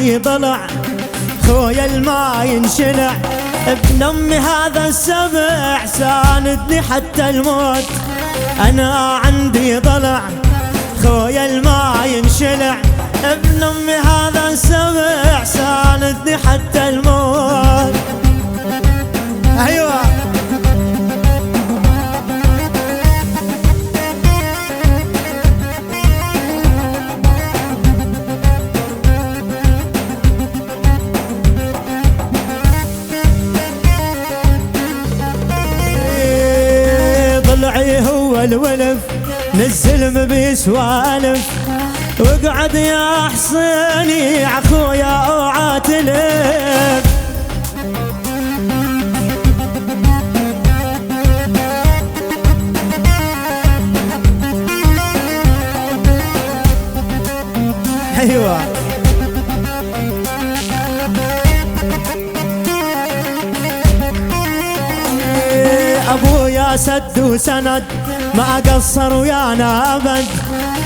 عندي ضلع خويا الما ينشلع، ابن امي هذا السبع ساندني حتى الموت. انا عندي ضلع خويا الما ينشلع، ابن امي هذا السبع ساندني حتى الموت. ايوه ضلعي هو الولف نزل بيسوالف، واقعد يا حسيني عخويا اوعى تلف. ايوه ابويا سد وسند ما قصر ويانا ابد،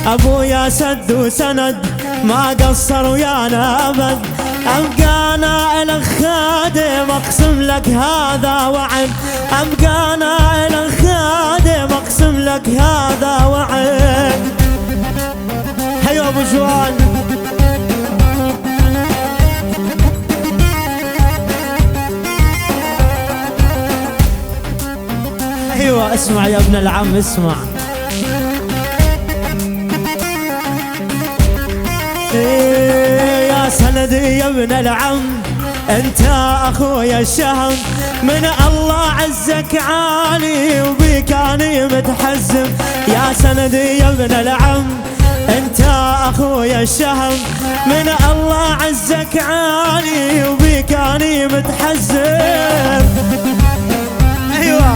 ابويا سد وسند ما قصر ويانا ابد. ابقى انا الك خادم اقسم لك هذا وعد، ابقى انا الك خادم اقسم لك هذا وعد. هيا ابو جوان ايوه اسمع يا ابن العم اسمع. إيه يا سندي يا ابن العم انت اخويا الشهم، من الله عزك عالي وبيك اني متحزم. يا سندي يا ابن العم انت اخويا الشهم، من الله عزك عالي وبيك اني متحزم. ايوه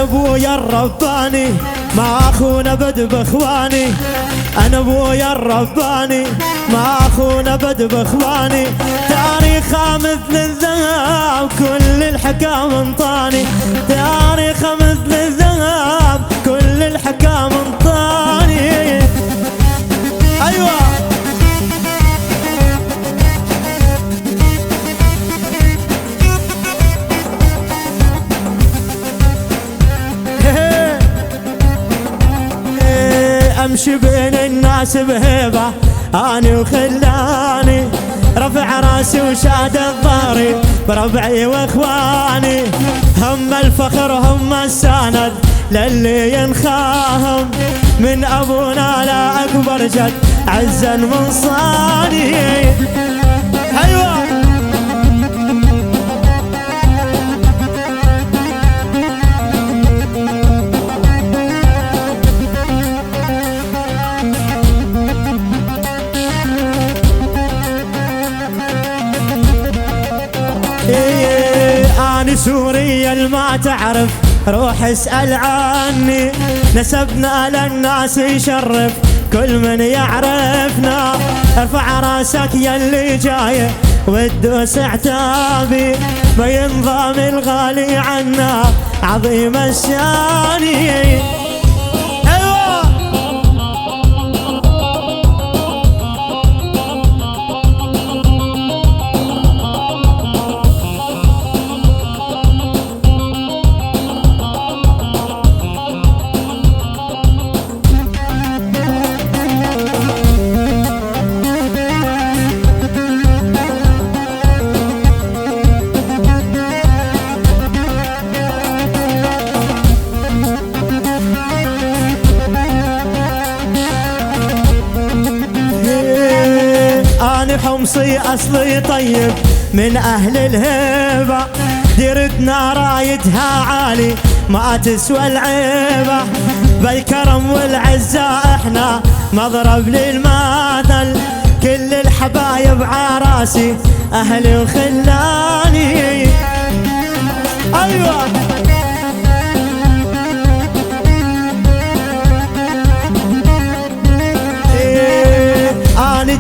ابويا الرباني ما اخونا بد باخواني، انا ابويا الرباني ما اخونا بد باخواني. تاريخه مثل الذهب كل الحكام انطاني، تاريخه مثل الذهب كل الحكام انطاني. ايوه امشي بين الناس بهيبه اني وخلاني، رفع راسي وشاد الظهري بربعي واخواني. هم الفخر هم السند للي ينخاهم، من ابونا لا اكبر جد عزا من صاني. ايوه أنا سوريا ما تعرف روح اسأل عني، نسبنا للناس يشرف كل من يعرفنا. ارفع راسك يلي جاي وتدوس عتابي، بينضام الغالي عنا عظيم الشاني. أنا حمصي أصلي طيب من أهل الهيبة، ديرتنا رايدها عالي ما تسوى العيبة. بالكرم والعزة احنا مضرب للمثل، كل الحبايب عراسي أهلي وخلاني. أيوة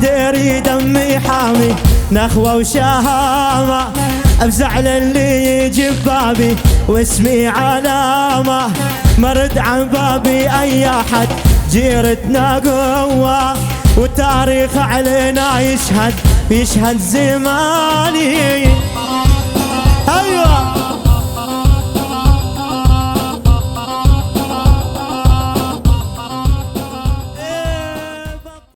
يدري دمي حامي نخوة وشهامة، بزعل اللي يجي ببابي واسمي علامة، مرد عن بابي اي احد جيرتنا قوة، والتاريخ علينا يشهد زماني.